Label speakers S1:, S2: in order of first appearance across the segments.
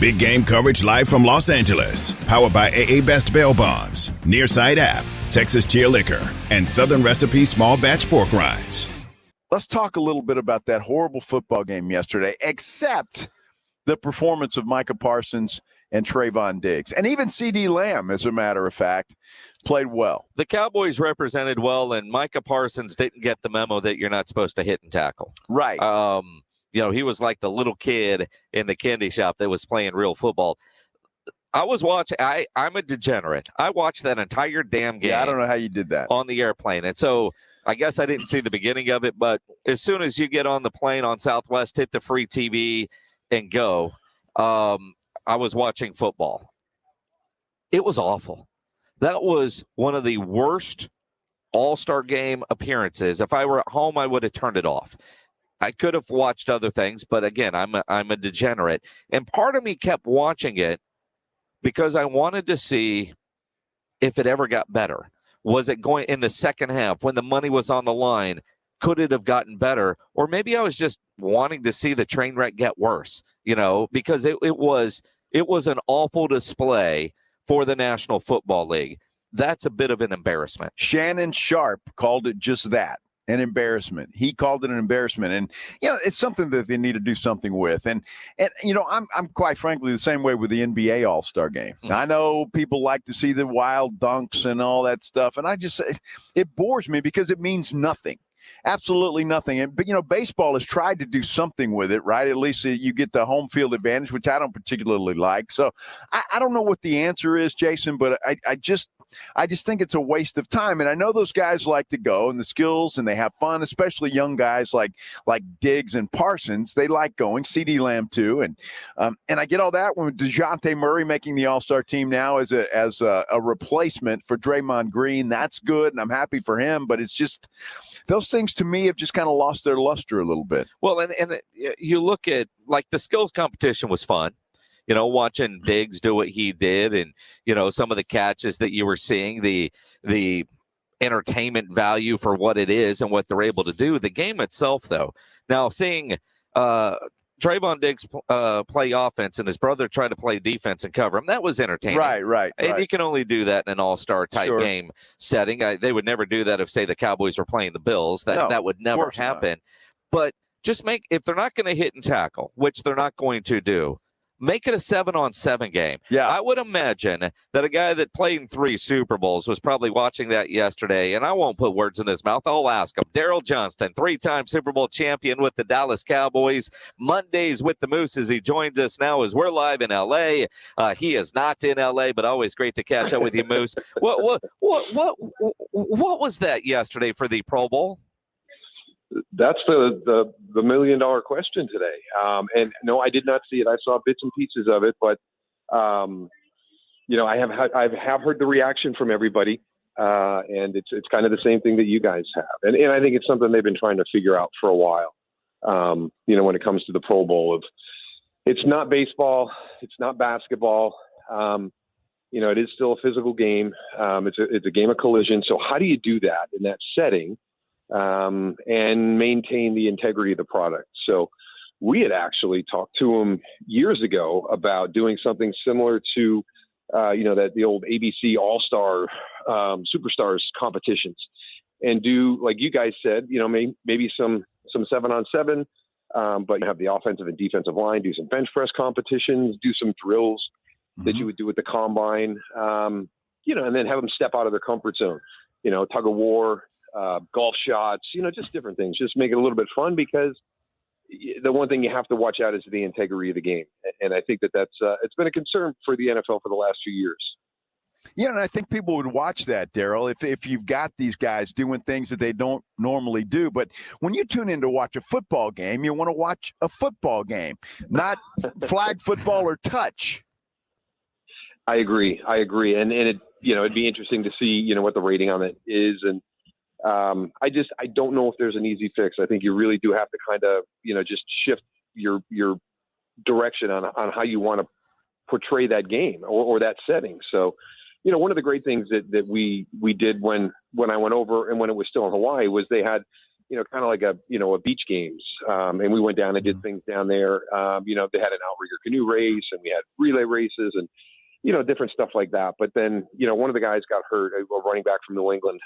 S1: Big game coverage live from Los Angeles. Powered by AA Best Bail Bonds, Nearside App, Texas Cheer Liquor, and Southern Recipe Small Batch Pork Rinds.
S2: Let's talk a little bit about that horrible football game yesterday, except the performance of Micah Parsons and Trayvon Diggs. And even C.D. Lamb, as a matter of fact, played well.
S3: The Cowboys represented well, and Micah Parsons didn't get the memo that you're not supposed to hit and tackle.
S2: Right.
S3: He was like the little kid in the candy shop that was playing real football. I was watching. I'm a degenerate. I watched that entire damn game.
S2: Yeah, I don't know how you did that.
S3: On the airplane. And so I guess I didn't see the beginning of it, but as soon as you get on the plane on Southwest, hit the free TV and go, I was watching football. It was awful. That was one of the worst All-Star Game appearances. If I were at home, I would have turned it off. I could have watched other things, but again, I'm a degenerate. And part of me kept watching it because I wanted to see if it ever got better. Was it going in the second half when the money was on the line? Could it have gotten better? Or maybe I was just wanting to see the train wreck get worse, because it was an awful display for the National Football League. That's a bit of an embarrassment.
S2: Shannon Sharp called it just that. An embarrassment. He called it an embarrassment. And, it's something that they need to do something with. And I'm quite frankly the same way with the NBA All-Star Game.
S3: Mm-hmm.
S2: I know people like to see the wild dunks and all that stuff. And it bores me because it means nothing. Absolutely nothing. But baseball has tried to do something with it, right? At least you get the home field advantage, which I don't particularly like. So I don't know what the answer is, Jason, but I just think it's a waste of time. And I know those guys like to go and the skills and they have fun, especially young guys like Diggs and Parsons. They like going. C.D. Lamb too. And I get all that when DeJounte Murray making the All-Star team now as a replacement for Draymond Green. That's good. And I'm happy for him, but it's just those things to me have just kind of lost their luster a little bit.
S3: Well, and you look at like the skills competition was fun. Watching Diggs do what he did and, some of the catches that you were seeing, the entertainment value for what it is and what they're able to do. The game itself, though, now seeing Trayvon Diggs play offense and his brother try to play defense and cover him, that was entertaining.
S2: Right.
S3: And you can only do that in an all-star type game setting. They would never do that if, say, the Cowboys were playing the Bills. That would never happen. But just if they're not going to hit and tackle, which they're not going to do, make it a 7-on-7 game.
S2: Yeah.
S3: I would imagine that a guy that played in 3 Super Bowls was probably watching that yesterday, and I won't put words in his mouth. I'll ask him. Daryl Johnston, 3-time Super Bowl champion with the Dallas Cowboys. Mondays with the Moose as he joins us now as we're live in L.A. He is not in L.A., but always great to catch up with you, Moose. What was that yesterday for the Pro Bowl?
S4: That's the $1 million question today. And no, I did not see it. I saw bits and pieces of it, but I have heard the reaction from everybody, and it's kind of the same thing that you guys have. And I think it's something they've been trying to figure out for a while. When it comes to the Pro Bowl, it's not baseball, it's not basketball. It is still a physical game. It's a game of collision. So how do you do that in that setting? And maintain the integrity of the product. So we had actually talked to him years ago about doing something similar to, the old ABC All-Star Superstars competitions, and do, like you guys said, maybe some 7-on-7, but you have the offensive and defensive line, do some bench press competitions, do some drills that you would do with the combine, and then have them step out of their comfort zone, tug of war, golf shots, just different things. Just make it a little bit fun, because the one thing you have to watch out is the integrity of the game. And I think that's it's been a concern for the NFL for the last few years.
S2: Yeah, and I think people would watch that, Daryl, if you've got these guys doing things that they don't normally do. But when you tune in to watch a football game, you want to watch a football game, not flag football or touch.
S4: I agree. And it, it'd be interesting to see, what the rating on it is. And I don't know if there's an easy fix. I think you really do have to kind of, just shift your direction on how you want to portray that game or that setting. So, one of the great things that we did when I went over and when it was still in Hawaii was they had kind of like a beach games. And we went down and did things down there. They had an outrigger canoe race, and we had relay races and, different stuff like that. But then, one of the guys got hurt, a running back from New England.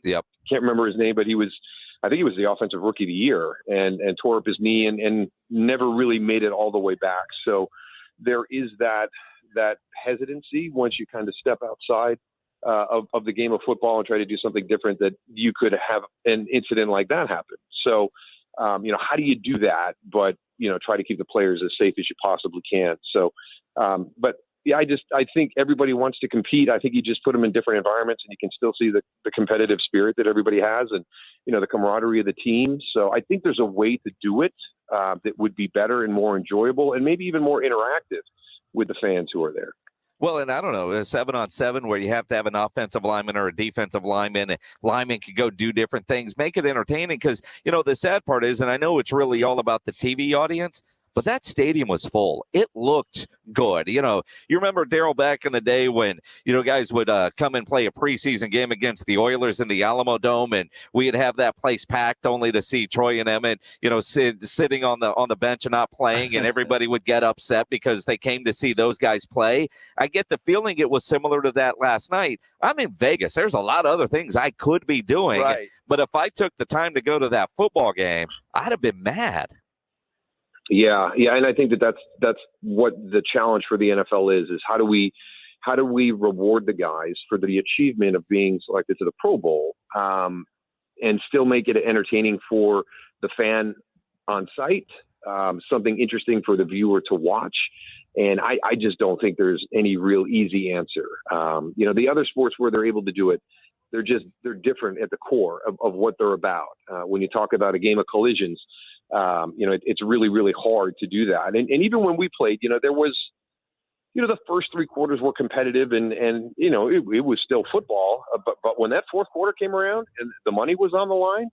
S3: Yep.
S4: Can't remember his name, but I think he was the offensive rookie of the year and tore up his knee and never really made it all the way back. So there is that hesitancy once you kind of step outside of the game of football and try to do something different, that you could have an incident like that happen. So, how do you do that? But, try to keep the players as safe as you possibly can. So, but yeah, I think everybody wants to compete. I think you just put them in different environments and you can still see the competitive spirit that everybody has and, the camaraderie of the team. So I think there's a way to do it that would be better and more enjoyable and maybe even more interactive with the fans who are there.
S3: Well, and I don't know, a 7-on-7 where you have to have an offensive lineman or a defensive lineman. Lineman can go do different things, make it entertaining. Because, the sad part is, and I know it's really all about the TV audience, but that stadium was full. It looked good. You remember, Daryl, back in the day when, guys would come and play a preseason game against the Oilers in the Alamo Dome, and we'd have that place packed only to see Troy and Emmett, sitting on the bench and not playing, and everybody would get upset because they came to see those guys play. I get the feeling it was similar to that last night. I'm in Vegas. There's a lot of other things I could be doing.
S2: Right.
S3: But if I took the time to go to that football game, I'd have been mad.
S4: Yeah, and I think that's what the challenge for the NFL is how do we reward the guys for the achievement of being selected to the Pro Bowl, and still make it entertaining for the fan on site, something interesting for the viewer to watch. And I just don't think there's any real easy answer. The other sports where they're able to do it, they're different at the core of what they're about. When you talk about a game of collisions, it's really, really hard to do that. And even when we played, there was, the first three quarters were competitive and it was still football. But when that fourth quarter came around and the money was on the line,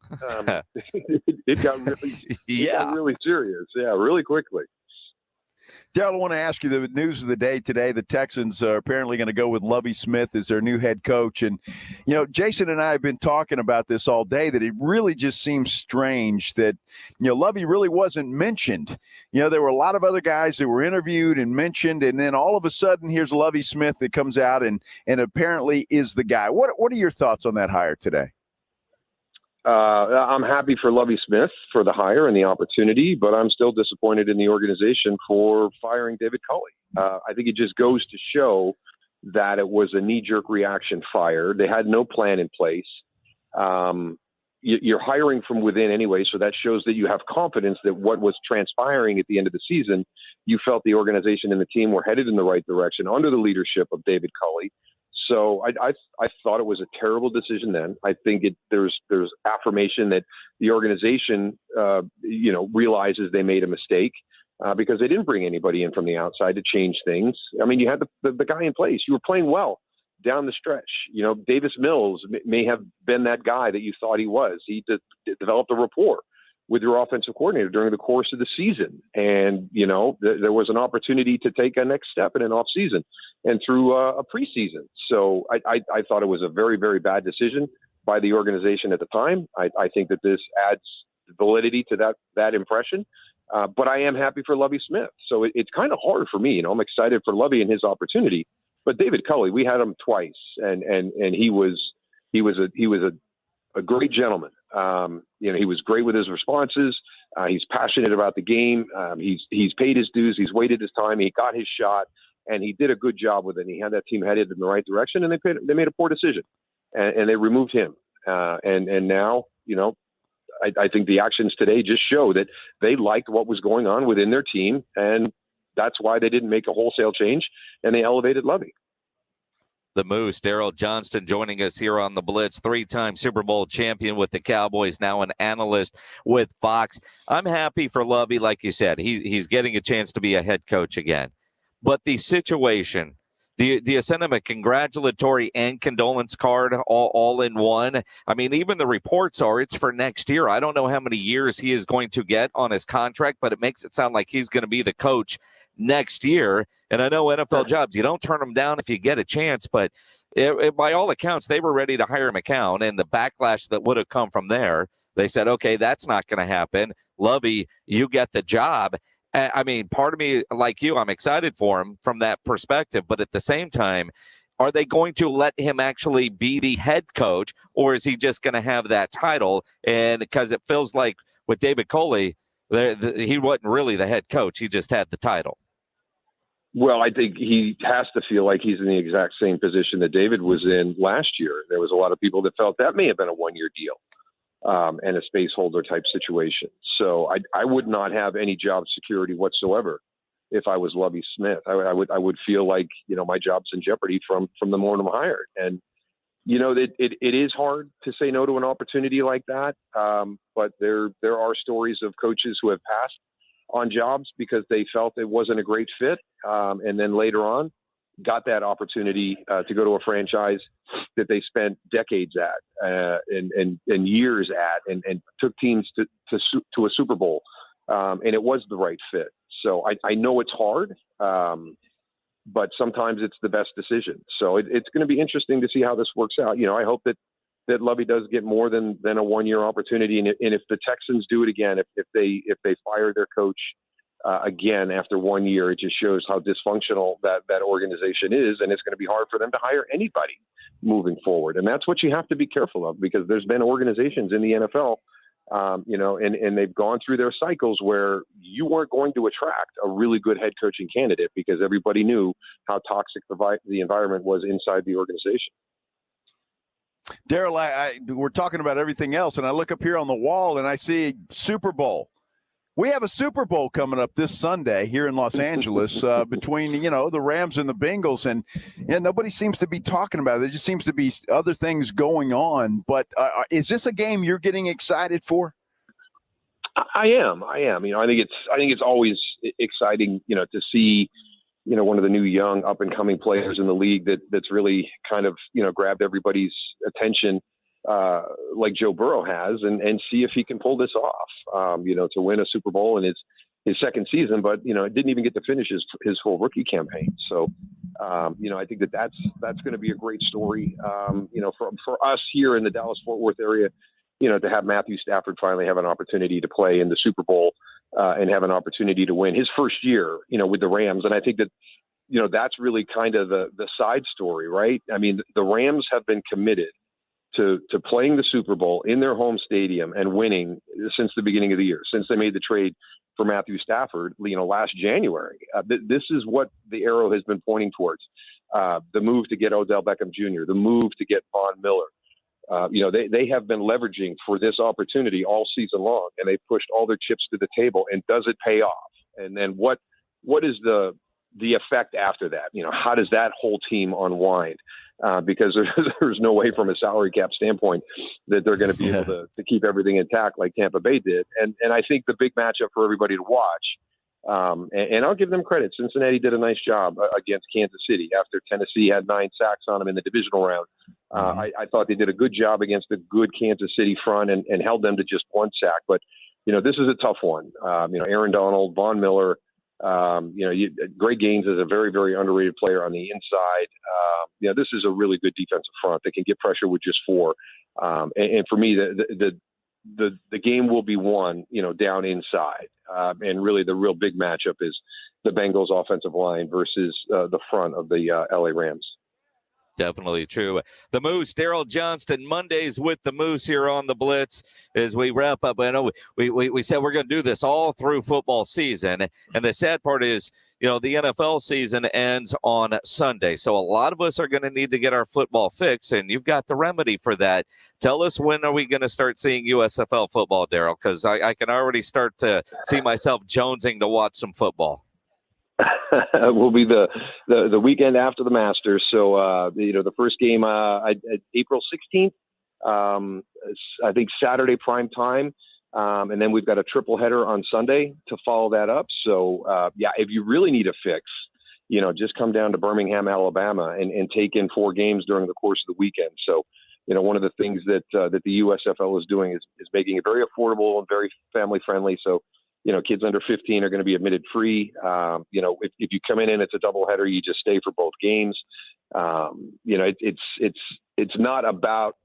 S4: it got really serious. Yeah, really quickly.
S2: Daryl, I want to ask you the news of the day today. The Texans are apparently going to go with Lovie Smith as their new head coach. And, Jason and I have been talking about this all day, that it really just seems strange that, Lovie really wasn't mentioned. There were a lot of other guys that were interviewed and mentioned, and then all of a sudden here's Lovie Smith that comes out and apparently is the guy. What are your thoughts on that hire today?
S4: I'm happy for Lovie Smith for the hire and the opportunity, but I'm still disappointed in the organization for firing David Culley. I think it just goes to show that it was a knee-jerk reaction fire. They had no plan in place. You're hiring from within anyway, so that shows that you have confidence that what was transpiring at the end of the season, you felt the organization and the team were headed in the right direction under the leadership of David Culley. So I thought it was a terrible decision then. I think there's affirmation that the organization, realizes they made a mistake because they didn't bring anybody in from the outside to change things. I mean, you had the guy in place. You were playing well down the stretch. Davis Mills may have been that guy that you thought he was. He developed a rapport with your offensive coordinator during the course of the season. And, there was an opportunity to take a next step in an off season and through a preseason. So I thought it was a very, very bad decision by the organization at the time. I think that this adds validity to that impression. But I am happy for Lovie Smith. So it's kind of hard for me. I'm excited for Lovie and his opportunity, but David Culley, we had him twice and he was a great gentleman. He was great with his responses. He's passionate about the game. He's paid his dues. He's waited his time. He got his shot, and he did a good job with it. He had that team headed in the right direction, and they made a poor decision, and they removed him. And now, I think the actions today just show that they liked what was going on within their team, and that's why they didn't make a wholesale change, and they elevated Lovie.
S3: The Moose, Daryl Johnston, joining us here on the Blitz, 3-time Super Bowl champion with the Cowboys, now an analyst with Fox. I'm happy for Lovie, like you said. He's getting a chance to be a head coach again. But the situation, do you send him a congratulatory and condolence card all in one? I mean, even the reports are it's for next year. I don't know how many years he is going to get on his contract, but it makes it sound like he's going to be the coach next year. And I know NFL jobs, you don't turn them down if you get a chance, but by all accounts, they were ready to hire McCown, and the backlash that would have come from there, They said, okay, that's not going to happen. Lovie, you get the job. I mean, part of me, like you, I'm excited for him from that perspective. But at the same time, are they going to let him actually be the head coach, or is he just going to have that title? And because it feels like with David Coley, he wasn't really the head coach. He just had the title.
S4: Well, I think he has to feel like he's in the exact same position that David was in last year. There was a lot of people that felt that may have been a one-year deal and a space holder type situation. So I would not have any job security whatsoever if I was Lovie Smith. I would feel like, my job's in jeopardy from the moment I'm hired. And, it is hard to say no to an opportunity like that. But there are stories of coaches who have passed on jobs because they felt it wasn't a great fit. And then later on got that opportunity to go to a franchise that they spent decades at and years at and took teams to a Super Bowl. And it was the right fit. So I know it's hard, but sometimes it's the best decision. So it's going to be interesting to see how this works out. I hope that Lovie does get more than a one-year opportunity. And if the Texans do it again, if they fire their coach again after 1 year, it just shows how dysfunctional that organization is. And it's going to be hard for them to hire anybody moving forward. And that's what you have to be careful of, because there's been organizations in the NFL, and they've gone through their cycles where you weren't going to attract a really good head coaching candidate because everybody knew how toxic the environment was inside the organization.
S2: Daryl, we're talking about everything else, and I look up here on the wall and I see Super Bowl. We have a Super Bowl coming up this Sunday here in Los Angeles between, the Rams and the Bengals, and nobody seems to be talking about it. There just seems to be other things going on. But is this a game you're getting excited for?
S4: I am. I think it's always exciting, to see, one of the new young up and coming players in the league that's really kind of, grabbed everybody's attention like Joe Burrow has and see if he can pull this off, to win a Super Bowl in his second season, but, it didn't even get to finish his whole rookie campaign. So, I think that's going to be a great story, for us here in the Dallas-Fort Worth area, to have Matthew Stafford finally have an opportunity to play in the Super Bowl and have an opportunity to win his first year, with the Rams. And I think that, that's really kind of the side story, right? I mean, the Rams have been committed to playing the Super Bowl in their home stadium and winning since the beginning of the year, since they made the trade for Matthew Stafford, last January. This is what the arrow has been pointing towards. The move to get Odell Beckham Jr., the move to get Von Miller. They have been leveraging for this opportunity all season long, and they pushed all their chips to the table. And does it pay off? And then what is the effect after that? How does that whole team unwind? Because there's no way from a salary cap standpoint that they're going to be able to keep everything intact like Tampa Bay did. And I think the big matchup for everybody to watch, and I'll give them credit, Cincinnati did a nice job against Kansas City after Tennessee had 9 sacks on them in the divisional round. I thought they did a good job against a good Kansas City front and held them to just 1 sack. But, this is a tough one. Aaron Donald, Von Miller, Greg Gaines is a very, very underrated player on the inside. This is a really good defensive front that can get pressure with just 4. And for me, the game will be won, down inside. And really the real big matchup is the Bengals offensive line versus the front of the LA Rams.
S3: Definitely true. The Moose, Daryl Johnston, Mondays with the Moose here on the Blitz as we wrap up. I know we said we're going to do this all through football season. And the sad part is, the NFL season ends on Sunday. So a lot of us are going to need to get our football fix, and you've got the remedy for that. Tell us, when are we going to start seeing USFL football, Daryl? Because I can already start to see myself jonesing to watch some football.
S4: Will be the weekend after the Masters. So, the first game, April 16th, I think Saturday prime time. And then we've got a triple header on Sunday to follow that up. So, if you really need a fix, just come down to Birmingham, Alabama and take in 4 games during the course of the weekend. So, one of the things that the USFL is doing is making it very affordable and very family friendly. So, kids under 15 are going to be admitted free. If you come in and it's a doubleheader, you just stay for both games. It's not about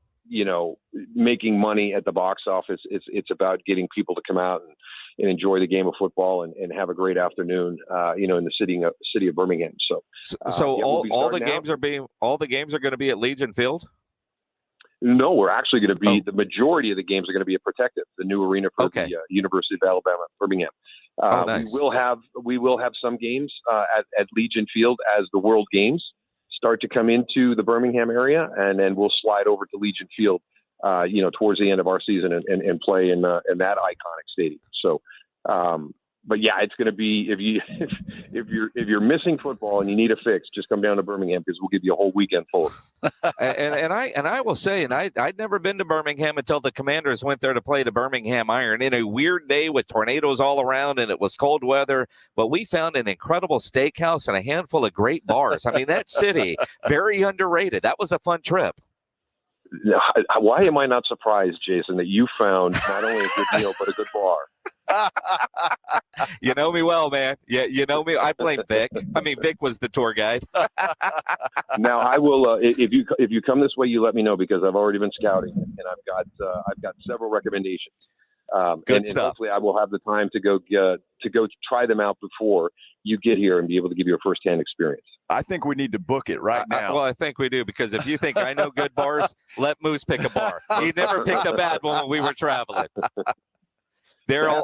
S4: making money at the box office. It's about getting people to come out and enjoy the game of football and have a great afternoon, in the city of Birmingham. So
S3: all the games are going to be at Legion Field.
S4: No, we're actually going to be the majority of the games are going to be at Protective, the new arena for the University of Alabama, Birmingham.
S3: Nice.
S4: We will have some games at Legion Field as the World Games start to come into the Birmingham area, and then we'll slide over to Legion Field, towards the end of our season and play in that iconic stadium. So, but yeah, it's going to be if you're missing football and you need a fix, just come down to Birmingham because we'll give you a whole weekend full of it.
S3: and I will say, I'd never been to Birmingham until the Commanders went there to play the Birmingham Iron in a weird day with tornadoes all around and it was cold weather. But we found an incredible steakhouse and a handful of great bars. I mean, that city, very underrated. That was a fun trip.
S4: Why am I not surprised, Jason, that you found not only a good meal but a good bar?
S3: You know me well, man. Yeah, you know me. I blame Vic. I mean, Vic was the tour guide.
S4: Now I will. If you come this way, you let me know because I've already been scouting and I've got several recommendations.
S3: Good stuff.
S4: And hopefully, I will have the time to go try them out before you get here and be able to give you a firsthand experience.
S2: I think we need to book it right now.
S3: Well, I think we do because if you think I know good bars, let Moose pick a bar. He never picked a bad one when we were traveling. Daryl,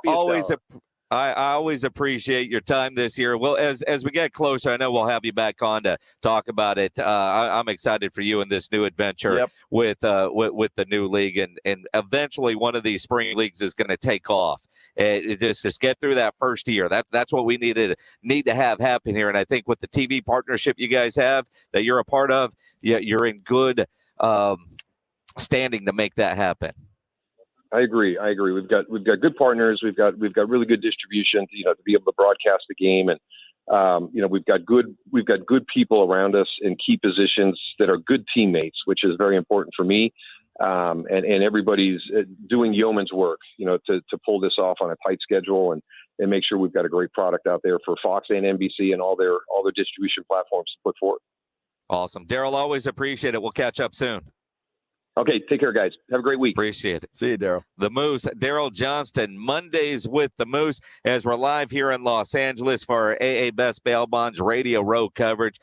S3: I always appreciate your time this year. Well, as we get closer, I know we'll have you back on to talk about it. I'm excited for you in this new adventure with the new league, and eventually one of these spring leagues is going to take off. Just get through that first year. That's what we need to have happen here. And I think with the TV partnership you guys have that you're a part of, you're in good standing to make that happen.
S4: I agree. We've got good partners. We've got really good distribution to be able to broadcast the game, and we've got good people around us in key positions that are good teammates, which is very important for me. And everybody's doing yeoman's work, to pull this off on a tight schedule and make sure we've got a great product out there for Fox and NBC and all their distribution platforms to put forward.
S3: Awesome, Daryl. Always appreciate it. We'll catch up soon.
S4: Okay, take care, guys. Have a great week.
S3: Appreciate it.
S2: See you, Daryl.
S3: The Moose, Daryl Johnston, Mondays with the Moose, as we're live here in Los Angeles for our AA Best Bail Bonds Radio Row coverage.